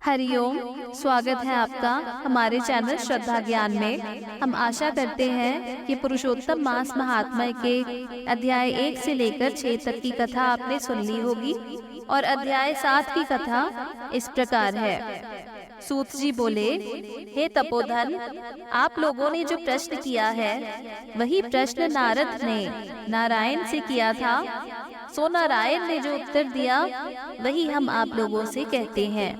हरिओम। स्वागत है आपका हमारे चैनल श्रद्धा ज्ञान में। हम आशा करते हैं कि पुरुषोत्तम मास महात्म्य के अध्याय 1 से लेकर 6 तक की कथा आपने सुन ली होगी और अध्याय 7 की कथा इस प्रकार है। सूत जी बोले, हे तपोधन, आप लोगों ने जो प्रश्न किया है वही प्रश्न नारद ने नारायण से किया था। सो नारायण ने जो उत्तर दिया वही हम आप लोगों से कहते हैं।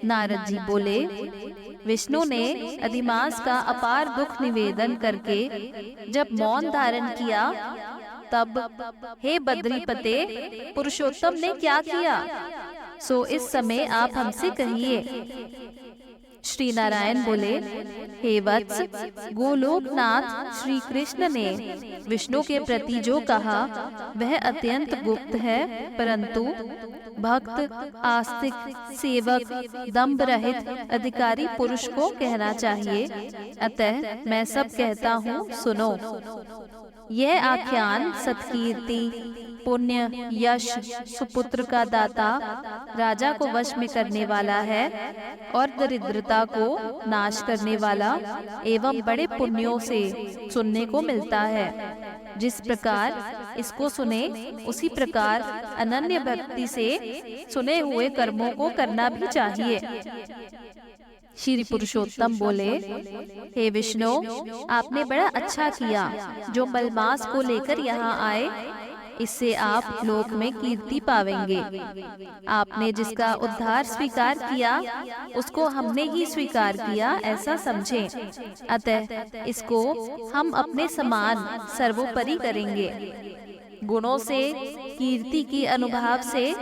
नारद जी बोले, विष्णु ने अधिमास का अपार दुख निवेदन करके जब मौन धारण किया तब हे बद्रीपते, पुरुषोत्तम ने क्या किया सो इस समय आप हमसे कहिए। श्री नारायण बोले, हे वत्स, गोलोकनाथ श्री कृष्ण ने विष्णु के प्रति जो कहा वह अत्यंत गुप्त है, परंतु भक्त, आस्तिक, सेवक, दंभ रहित अधिकारी पुरुष को कहना चाहिए। अतः मैं सब कहता हूँ, सुनो। यह आख्यान सत्कीर्ति, पुण्य, यश, सुपुत्र का दाता, राजा को वश में करने वाला है और दरिद्रता को नाश करने वाला एवं बड़े पुण्यों से सुनने को मिलता है। जिस प्रकार इसको सुने उसी प्रकार अनन्य भक्ति से सुने हुए कर्मों को करना भी चाहिए। श्री पुरुषोत्तम बोले, हे विष्णु, आपने बड़ा अच्छा किया जो मलमास को लेकर यहाँ आए। इससे आप लोक में कीर्ति पावेंगे। आपने जिसका उद्धार स्वीकार किया उसको हमने ही स्वीकार किया, ऐसा समझें। अतः इसको हम अपने समान सर्वोपरि करेंगे। गुणों से, कीर्ति की अनुभव से,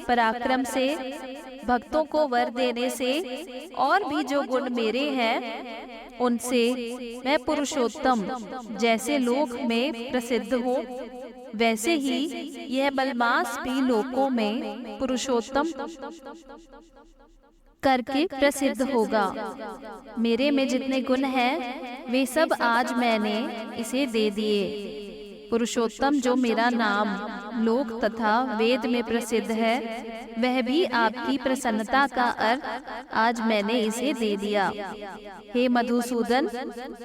पराक्रम से, भक्तों को वर देने से और भी जो गुण मेरे हैं उनसे मैं पुरुषोत्तम जैसे लोक में प्रसिद्ध हूँ, वैसे ही यह मलमास भी लोकों में पुरुषोत्तम करके प्रसिद्ध होगा। मेरे में जितने गुण हैं वे सब आज मैंने इसे दे दिए। पुरुषोत्तम जो मेरा नाम लोक तथा वेद में प्रसिद्ध है वह भी आपकी प्रसन्नता का अर्थ आज मैंने इसे दे दिया। हे मधुसूदन,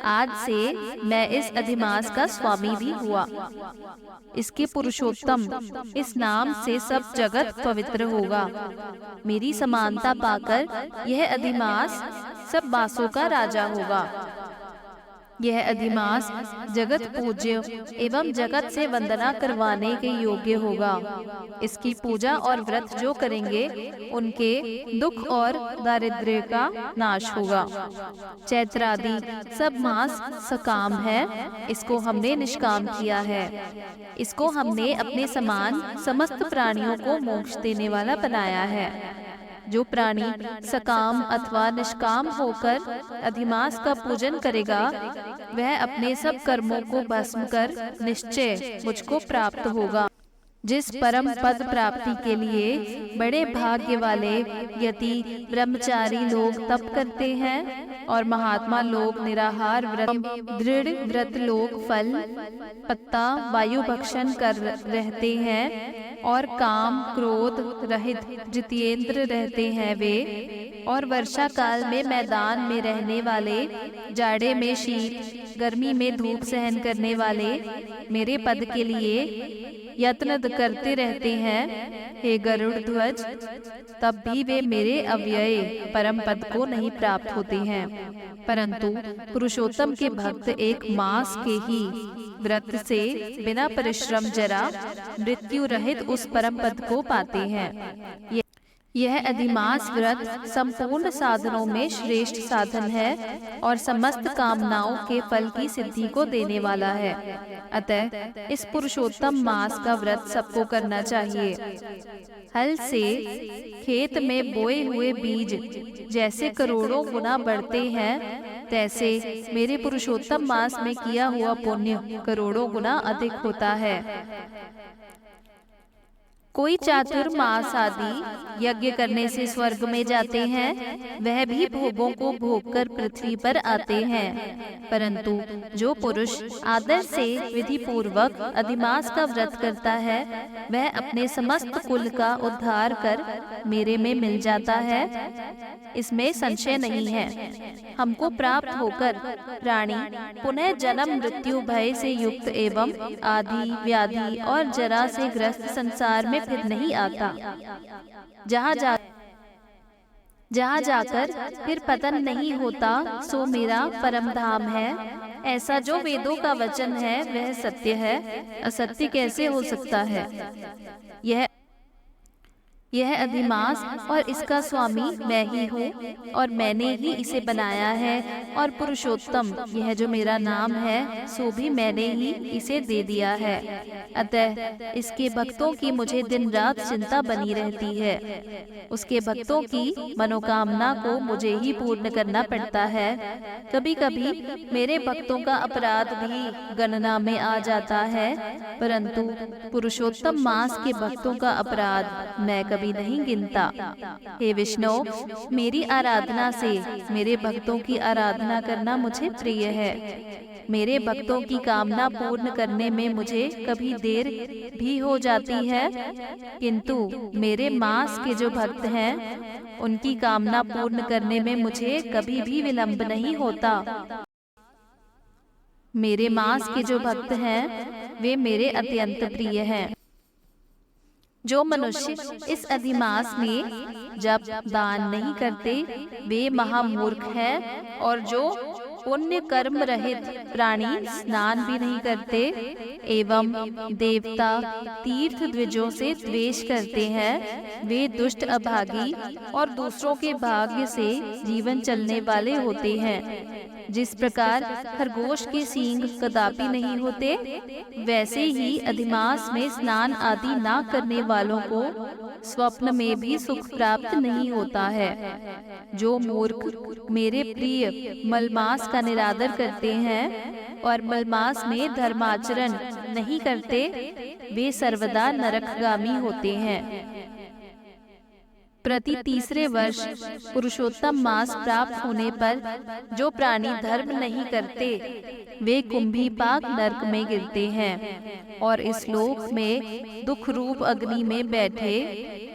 आज से मैं इस अधिमास का स्वामी भी हुआ। इसके पुरुषोत्तम इस नाम से सब जगत पवित्र होगा। मेरी समानता पाकर यह अधिमास सब मासों का राजा होगा। यह अधिमास जगत पूज्य एवं जगत से वंदना करवाने के योग्य होगा। इसकी पूजा और व्रत जो करेंगे उनके दुख और दारिद्र्य का नाश होगा। चैत्रादि सब मास सकाम है, इसको हमने निष्काम किया है। इसको हमने अपने समान समस्त प्राणियों को मोक्ष देने वाला बनाया है। जो प्राणी सकाम अथवा निष्काम होकर अधिमास का पूजन करेगा वह अपने सब कर्मों को भस्म कर निश्चय मुझको प्राप्त होगा। जिस परम पद प्राप्ति के लिए बड़े भाग्य वाले यति ब्रह्मचारी लोग तप करते हैं और महात्मा लोग निराहार व्रत, दृढ़ व्रत लोग फल, पत्ता, वायु भक्षण कर रहते हैं और काम क्रोध रहित जितेंद्र रहते हैं वे, और वर्षा काल में मैदान में रहने वाले, जाड़े में शीत, गर्मी में धूप सहन करने वाले मेरे पद के लिए यत्न करते रहते हैं। हे गरुड़ ध्वज, तब भी वे मेरे अव्यय परम पद को नहीं प्राप्त होते हैं, परंतु पुरुषोत्तम के भक्त एक मास के ही व्रत से बिना परिश्रम जरा मृत्यु रहित उस परम पद को पाते हैं। यह अधिमास व्रत संपूर्ण साधनों में श्रेष्ठ साधन है और समस्त कामनाओं के फल की सिद्धि को देने वाला है। अतः इस पुरुषोत्तम मास का व्रत सबको करना चाहिए। हल से खेत में बोए हुए बीज जैसे करोड़ों गुना बढ़ते हैं, तैसे मेरे पुरुषोत्तम मास में किया हुआ पुण्य करोड़ों गुना अधिक होता है। कोई चातुर्मास आदि यज्ञ करने से स्वर्ग में जाते हैं, वह भी भोगों को भोगकर पृथ्वी पर आते हैं। परंतु जो पुरुष आदर से विधि पूर्वक अधिमास का व्रत करता है, वह अपने समस्त कुल का उद्धार कर मेरे में मिल जाता है, इसमें संशय नहीं है। हमको प्राप्त होकर प्राणी पुनः जन्म मृत्यु भय से युक्त एवं आदि व्याधि और जरा से ग्रस्त संसार में फिर नहीं आता। जहाँ जाकर फिर पतन नहीं होता, सो मेरा परम धाम है। ऐसा जो वेदों का वचन है वह सत्य है, असत्य कैसे हो सकता है। यह अधिमास और इसका स्वामी मैं ही हूँ, और मैंने ही इसे बनाया है। और पुरुषोत्तम, यह जो मेरा नाम है, सो भी मैंने ही इसे दे दिया है। अतः इसके भक्तों की मुझे दिन रात चिंता बनी रहती है। उसके भक्तों की मनोकामना को मुझे ही पूर्ण करना पड़ता है। कभी कभी मेरे भक्तों का अपराध भी गणना में आ जाता है, परंतु पुरुषोत्तम मास के भक्तों का अपराध मैं कभी नहीं गिनता। हे विष्णु, मेरी आराधना से मेरे भक्तों की आराधना करना मुझे प्रिय है। मेरे भक्तों की कामना पूर्ण करने में मुझे कभी देर भी हो जाती है, किंतु मेरे मास के जो भक्त हैं, उनकी कामना पूर्ण करने में मुझे कभी भी विलंब नहीं होता। मेरे मास के जो भक्त हैं, वे मेरे अत्यंत प्रिय हैं। जो मनुष्य इस अधिमास में जब दान नहीं करते, वे महामूर्ख हैं। और जो पुण्य कर्म रहित प्राणी स्नान भी नहीं करते एवं देवता तीर्थ द्विजों से द्वेष करते हैं, वे दुष्ट अभागी और दूसरों के भाग्य से जीवन चलने वाले होते हैं। जिस प्रकार खरगोश के सींग कदापि नहीं होते, वैसे ही अधिमास में स्नान आदि ना करने वालों को स्वप्न में भी सुख प्राप्त नहीं होता है। जो मूर्ख मेरे प्रिय मलमास का निरादर करते हैं और मलमास में धर्माचरण नहीं करते, वे सर्वदा नरकगामी होते हैं। प्रति तीसरे वर्ष पुरुषोत्तम मास प्राप्त होने पर जो प्राणी धर्म नहीं करते, वे कुंभीपाक नरक में गिरते हैं और इस लोक में दुख रूप अग्नि में बैठे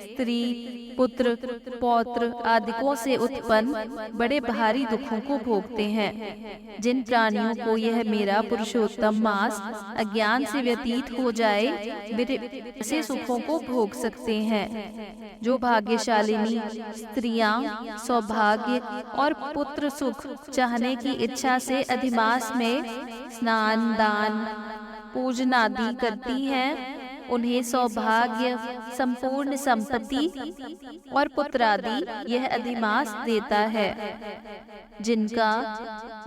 स्त्री पुत्र पौत्र आदिकों से उत्पन्न बड़े भारी दुखों को भोगते हैं। जिन प्राणियों को यह मेरा पुरुषोत्तम मास अज्ञान से व्यतीत हो जाए, वे ऐसे सुखों को भोग सकते हैं। जो भाग्यशालिनी स्त्रियां सौभाग्य और पुत्र सुख चाहने की इच्छा से अधिमास में स्नान दान पूजन आदि करती हैं, उन्हें सौभाग्य संपूर्ण संपत्ति और पुत्र आदि यह अधिमास देता है। जिनका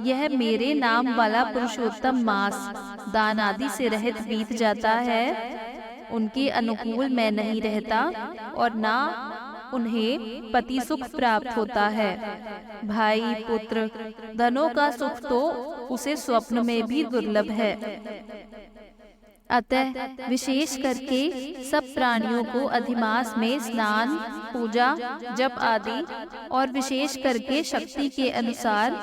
यह मेरे नाम वाला पुरुषोत्तम मास दान आदि से रहित बीत जाता है, उनके अनुकूल मैं नहीं रहता और ना उन्हें पति सुख प्राप्त होता है। भाई पुत्र धनों का सुख तो उसे स्वप्न में भी दुर्लभ है। अतः विशेष करके सब प्राणियों को अधिमास में स्नान पूजा जप आदि और विशेष करके शक्ति के अनुसार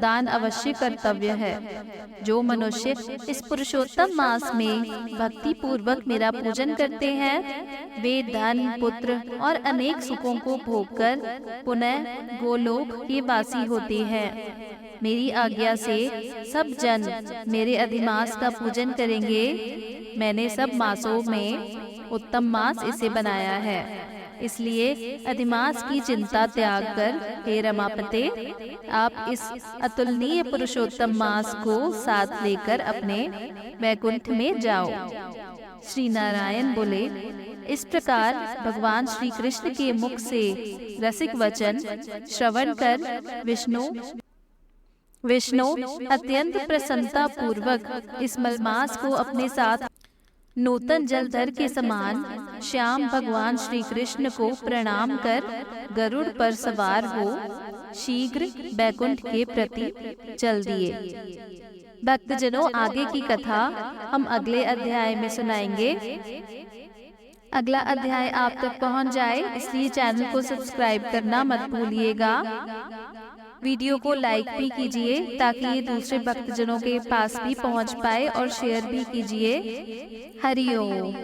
दान अवश्य कर्तव्य है। जो मनुष्य इस पुरुषोत्तम मास में भक्ति पूर्वक मेरा पूजन करते हैं, वे धन पुत्र और अनेक सुखों को भोगकर पुनः गोलोक के वासी होते हैं। मेरी आज्ञा से सब जन मेरे अधिमास का पूजन करेंगे। मैंने सब मासों में उत्तम मास इसे बनाया है, इसलिए अधिमास की चिंता त्याग कर हे रमापते, आप इस अतुलनीय पुरुषोत्तम मास को साथ लेकर अपने वैकुंठ में जाओ। श्री नारायण बोले। इस प्रकार भगवान श्री कृष्ण के मुख से रसिक वचन श्रवण कर विष्णु अत्यंत प्रसन्नता पूर्वक इस मलमास को अपने साथ नूतन जलधर के समान श्याम भगवान श्री कृष्ण को प्रणाम कर गरुड़ पर सवार हो शीघ्र बैकुंठ के प्रति चल दिए। भक्तजनों, आगे की कथा हम अगले अध्याय में सुनाएंगे। अगला अध्याय आप तक पहुंच जाए, इसलिए चैनल को सब्सक्राइब करना मत भूलिएगा। वीडियो को लाइक भी कीजिए ताकि ये दूसरे भक्तजनों के पास भी पहुंच पाए, और शेयर भी कीजिए। हरि ओम।